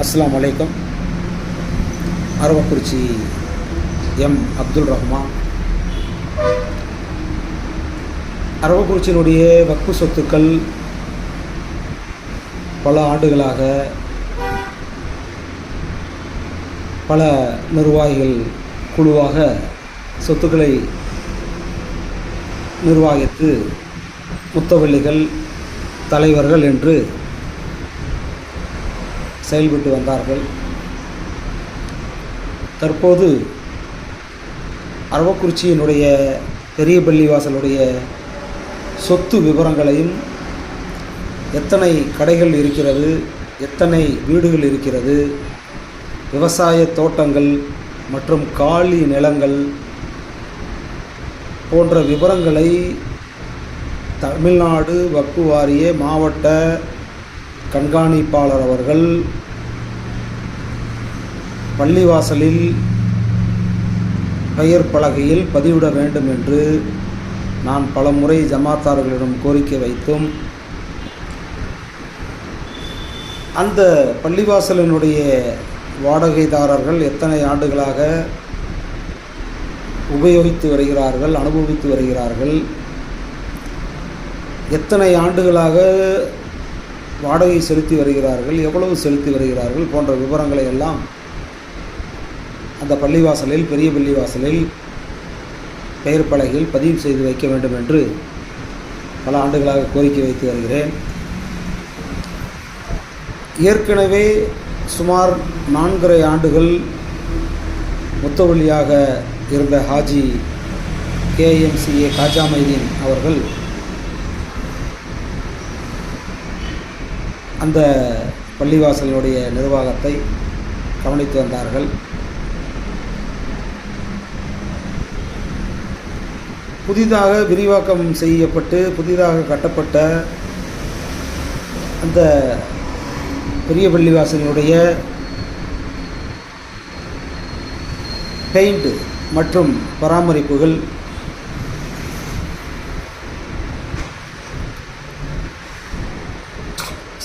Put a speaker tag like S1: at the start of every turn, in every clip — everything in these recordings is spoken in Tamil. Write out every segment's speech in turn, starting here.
S1: அஸ்ஸலாமு அலைக்கும். அரவக்குறிச்சி எம் அப்துல் ரஹ்மான். அரவக்குறிச்சியினுடைய வக்ஃபு சொத்துக்கள் பல ஆண்டுகளாக பல நிர்வாகிகள் குழுவாக சொத்துக்களை நிர்வாகித்து முத்தவள்ளிகள் தலைவர்கள் என்று செயல்பட்டு வந்தார்கள். தற்போது அரவக்குறிச்சியினுடைய பெரிய பள்ளிவாசலுடைய சொத்து விவரங்களையும், எத்தனை கடைகள் இருக்கிறது, எத்தனை வீடுகள் இருக்கிறது, விவசாய தோட்டங்கள் மற்றும் காலி நிலங்கள் போன்ற விவரங்களை தமிழ்நாடு வக்ஃபு வாரிய மாவட்ட கண்காணிப்பாளர் அவர்கள் பள்ளிவாசலில் பெயர் பலகையில் பதிவிட வேண்டும் என்று நான் பல முறை ஜமாத்தார்களிடம் கோரிக்கை வைத்தும், அந்த பள்ளிவாசலினுடைய வாடகைதாரர்கள் எத்தனை ஆண்டுகளாக உபயோகித்து வருகிறார்கள், அனுபவித்து வருகிறார்கள், எத்தனை ஆண்டுகளாக வாடகை செலுத்தி வருகிறார்கள், எவ்வளவு செலுத்தி வருகிறார்கள் போன்ற விவரங்களை எல்லாம் அந்த பள்ளிவாசலில், பெரிய பள்ளிவாசலில் பெயர் பலகையில் பதிவு செய்து வைக்க வேண்டும் என்று பல ஆண்டுகளாக கோரிக்கை வைத்து வருகிறேன். ஏற்கனவே சுமார் 4.5 ஆண்டுகள் முத்தவள்ளியாக இருந்த ஹாஜி KMCA காஜா மைதீன் அவர்கள் அந்த பள்ளிவாசலுடைய நிர்வாகத்தை கவனித்து வந்தார்கள். புதிதாக விரிவாக்கம் செய்யப்பட்டு புதிதாக கட்டப்பட்ட அந்த பெரிய பள்ளிவாசலினுடைய பெயிண்ட் மற்றும் பராமரிப்புகள்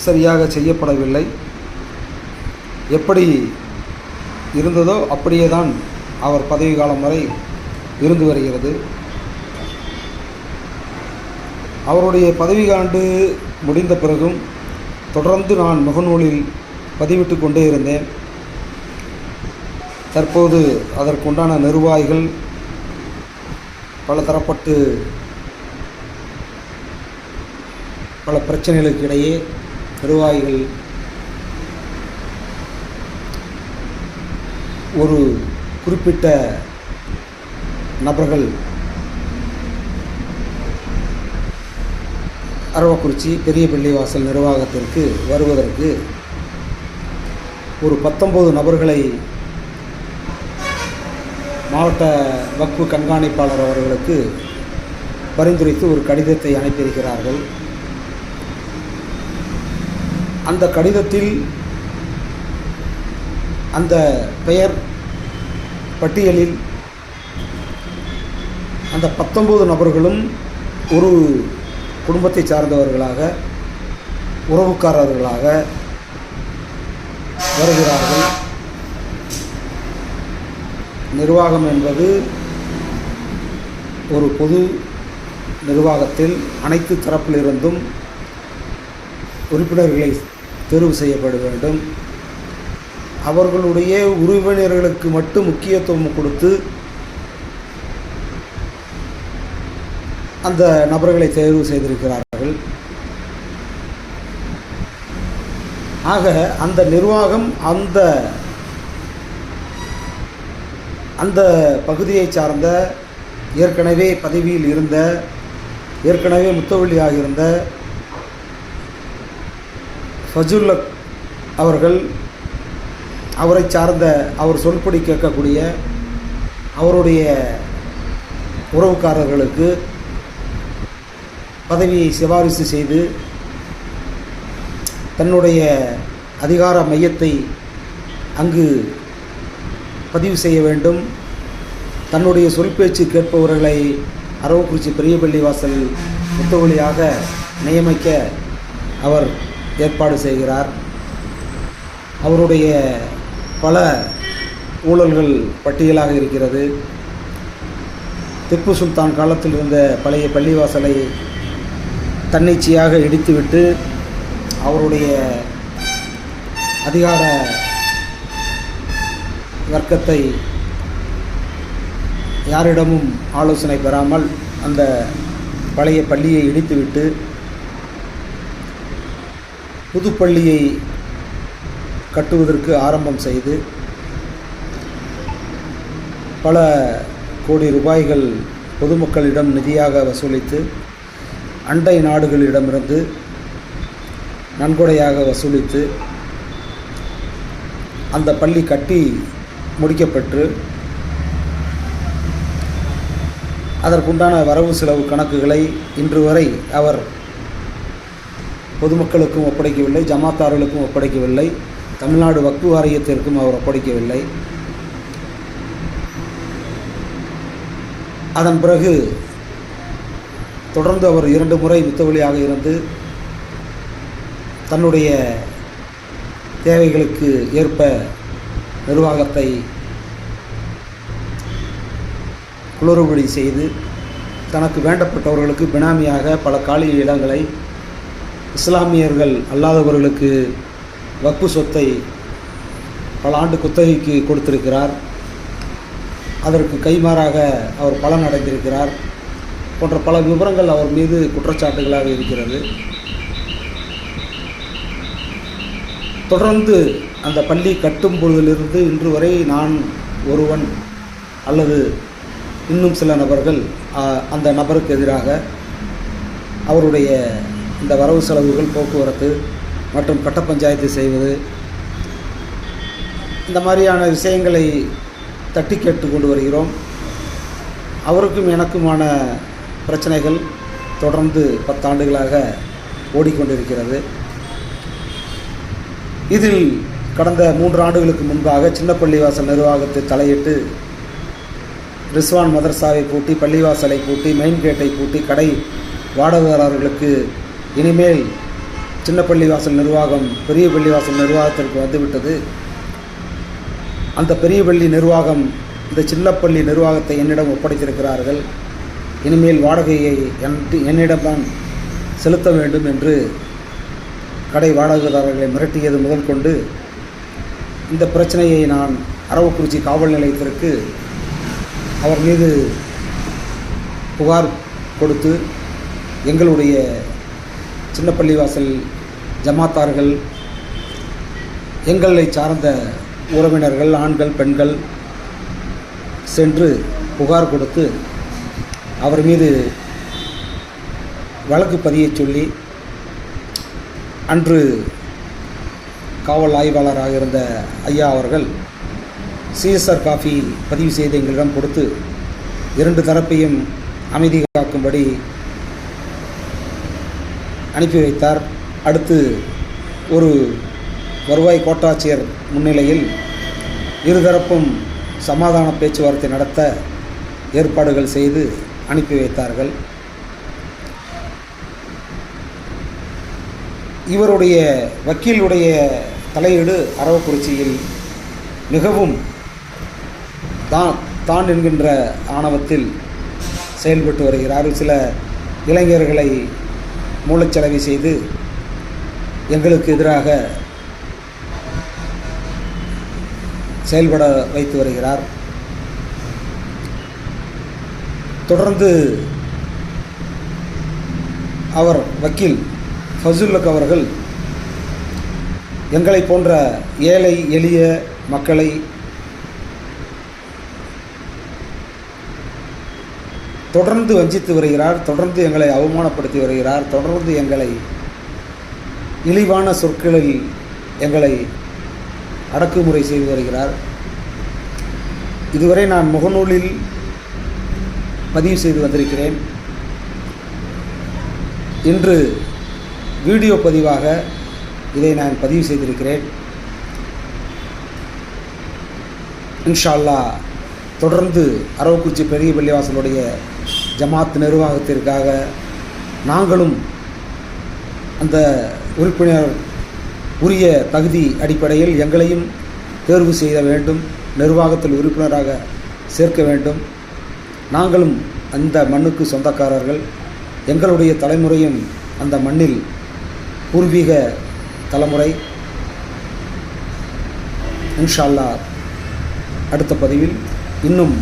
S1: சரியாக செய்யப்படவில்லை. எப்படி இருந்ததோ அப்படியே தான் அவர் பதவி காலம் வரை இருந்து வருகிறது. அவருடைய பதவியாண்டு முடிந்த பிறகும் தொடர்ந்து நான் முகநூலில் பதிவிட்டு கொண்டே இருந்தேன். தற்போது அதற்குண்டான நிர்வாகிகள் பல தரப்பட்டு பல பிரச்சனைகளுக்கு இடையே நிர்வாகிகள் ஒரு குறிப்பிட்ட நபர்கள் அரவக்குறிச்சி பெரிய பள்ளிவாசல் நிர்வாகத்திற்கு வருவதற்கு ஒரு 19 நபர்களை மாவட்ட வக்ஃபு கண்காணிப்பாளர் அவர்களுக்கு பரிந்துரைத்து ஒரு கடிதத்தை அனுப்பியிருக்கிறார்கள். அந்த கடிதத்தில் அந்த பெயர் பட்டியலில் அந்த 19 நபர்களும் ஒரு குடும்பத்தை சார்ந்தவர்களாக, உறவுக்காரர்களாக வருகிறார்கள். நிர்வாகம் என்பது ஒரு பொது நிர்வாகத்தில் அனைத்து தரப்பிலிருந்தும் உறுப்பினர்களை தேர்வு செய்யப்பட வேண்டும். அவர்களுடைய உறுப்பினர்களுக்கு மட்டும் முக்கியத்துவம் கொடுத்து அந்த நபர்களை தேர்வு செய்திருக்கிறார்கள். ஆக அந்த நிர்வாகம் அந்த பகுதியை சார்ந்த ஏற்கனவே பதவியில் இருந்த, ஏற்கனவே முத்தவள்ளியாக இருந்த ஃபஜுல்லக் அவர்கள், அவரை சார்ந்த, அவர் சொல்படி கேட்கக்கூடிய அவருடைய உறவுக்காரர்களுக்கு பதவியை சிபாரிசு செய்து தன்னுடைய அதிகார மையத்தை அங்கு பதிவு செய்ய வேண்டும். தன்னுடைய சொல் பேச்சு கேட்பவர்களை அரவக்குறிச்சி பெரிய பள்ளிவாசல் முத்தவள்ளியாக நியமிக்க அவர் ஏற்பாடு செய்கிறார். அவருடைய பல ஊழல்கள் பட்டியலாக இருக்கிறது. திப்பு சுல்தான் காலத்தில் இருந்த பழைய பள்ளிவாசலை தன்னிச்சையாக இடித்துவிட்டு அவருடைய அதிகார வர்க்கத்தை யாரிடமும் ஆலோசனை பெறாமல் அந்த பழைய பள்ளியை இடித்துவிட்டு புதுப்பள்ளியை கட்டுவதற்கு ஆரம்பம் செய்து பல கோடி ரூபாய்கள் பொதுமக்களிடம் நிதியாக வசூலித்து அண்டை நாடுகளிடமிருந்து நன்கொடையாக வசூலித்து அந்த பள்ளி கட்டி முடிக்கப்பட்டு அதற்குண்டான வரவு செலவு கணக்குகளை இன்று வரை அவர் பொதுமக்களுக்கும் ஒப்படைக்கவில்லை, ஜமாத்தார்களுக்கும் ஒப்படைக்கவில்லை, தமிழ்நாடு வக்ஃபு வாரியத்திற்கும் அவர் ஒப்படைக்கவில்லை. அதன் பிறகு தொடர்ந்து அவர் 2 முறை மித்தவழியாக இருந்து தன்னுடைய தேவைகளுக்கு ஏற்ப நிர்வாகத்தை குளறுபடி செய்து தனக்கு வேண்டப்பட்டவர்களுக்கு பினாமியாக பல காலி இடங்களை இஸ்லாமியர்கள் அல்லாதவர்களுக்கு வக்ஃபு சொத்தை பல ஆண்டு குத்தகைக்கு கொடுத்திருக்கிறார். அதற்கு கைமாறாக அவர் பலன் அடைந்திருக்கிறார் போன்ற பல விவரங்கள் அவர் மீது குற்றச்சாட்டுகளாக இருக்கிறது. தொடர்ந்து அந்த பள்ளி கட்டும் பொழுதிலிருந்து இன்று வரை நான் ஒருவன் அல்லது இன்னும் சில நபர்கள் அந்த நபருக்கு எதிராக அவருடைய இந்த வரவு செலவுகள், போக்குவரத்து மற்றும் கட்ட பஞ்சாயத்து செய்வது, இந்த மாதிரியான விஷயங்களை தட்டி கேட்டு கொண்டு வருகிறோம். அவருக்கும் எனக்குமான பிரச்சனைகள் தொடர்ந்து 10 ஆண்டுகளாக ஓடிக்கொண்டிருக்கிறது. இதில் கடந்த 3 ஆண்டுகளுக்கு முன்பாக சின்ன பள்ளிவாசல் நிர்வாகத்தை தலையிட்டு ரிஸ்வான் மதர்சாவை பூட்டி, பள்ளிவாசலை பூட்டி, மெயின் கேட்டை பூட்டி, கடை வாடகைதாரர்களுக்கு இனிமேல் சின்ன பள்ளிவாசல் நிர்வாகம் பெரிய பள்ளிவாசல் நிர்வாகத்திற்கு வந்துவிட்டது, அந்த பெரிய பள்ளி நிர்வாகம் இந்த சின்ன பள்ளி நிர்வாகத்தை என்னிடம் ஒப்படைத்திருக்கிறார்கள், இனிமேல் வாடகையை என்னிடம்தான் செலுத்த வேண்டும் என்று கடை வாடகைதாரர்களை மிரட்டியது முதல் கொண்டு இந்த பிரச்சனையை நான் அரவக்குறிச்சி காவல் நிலையத்திற்கு அவர் மீது புகார் கொடுத்து எங்களுடைய சின்ன பள்ளிவாசல் ஜமாத்தார்கள், எங்களை சார்ந்த உறவினர்கள், ஆண்கள், பெண்கள் சென்று புகார் கொடுத்து அவர் மீது வழக்கு பதிய சொல்லி அன்று காவல் ஆய்வாளராக இருந்த ஐயா அவர்கள் சிஎஸ்ஆர் காஃபி பதிவு செய்து எங்களிடம் கொடுத்து 2 தரப்பையும் அமைதி காக்கும்படி அனுப்பி வைத்தார். அடுத்து ஒரு வருவாய் கோட்டாட்சியர் முன்னிலையில் இருதரப்பும் சமாதான பேச்சுவார்த்தை நடத்த ஏற்பாடுகள் செய்து அனுப்பி வைத்தார்கள். இவருடைய வக்கீலுடைய தலையீடு அரவக்குறிச்சியில் மிகவும் தான் என்கின்ற ஆணவத்தில் செயல்பட்டு வருகிறார். சில இளைஞர்களை மூளைச்சலவை செய்து எங்களுக்கு எதிராக செயல்பட வைத்து வருகிறார். தொடர்ந்து அவர் வக்கீல் ஃபசுல்லக் அவர்கள் எங்களை போன்ற ஏழை எளிய மக்களை தொடர்ந்து வஞ்சித்து வருகிறார், தொடர்ந்து எங்களை அவமானப்படுத்தி வருகிறார், தொடர்ந்து எங்களை இழிவான சொற்களில் எங்களை அடக்குமுறை செய்து வருகிறார். இதுவரை நான் முகநூலில் பதிவு செய்து வந்திருக்கிறேன். இன்று வீடியோ பதிவாக இதை நான் பதிவு செய்திருக்கிறேன். இன்ஷா அல்லாஹ் தொடர்ந்து அரவக்குறிச்சி பெரிய பள்ளிவாசலுடைய ஜமாத் நிர்வாகத்திற்காக நாங்களும் அந்த உரிய தகுதி அடிப்படையில் எங்களையும் தேர்வு செய்ய வேண்டும், நிர்வாகத்தில் உறுப்பினராக சேர்க்க வேண்டும். நாங்களும் அந்த மண்ணுக்கு சொந்தக்காரர்கள், எங்களுடைய தலைமுறையும் அந்த மண்ணில் பூர்வீக தலைமுறை. இன்ஷா அல்லாஹ் அடுத்த பதிவில் இன்னும்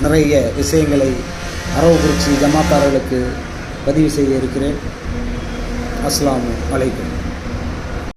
S1: நிறைய விஷயங்களை அரவக்குறிச்சி ஜமாத்தார்களுக்கு பதிவு செய்ய இருக்கிறேன். அஸ்ஸலாமு அலைக்கும்.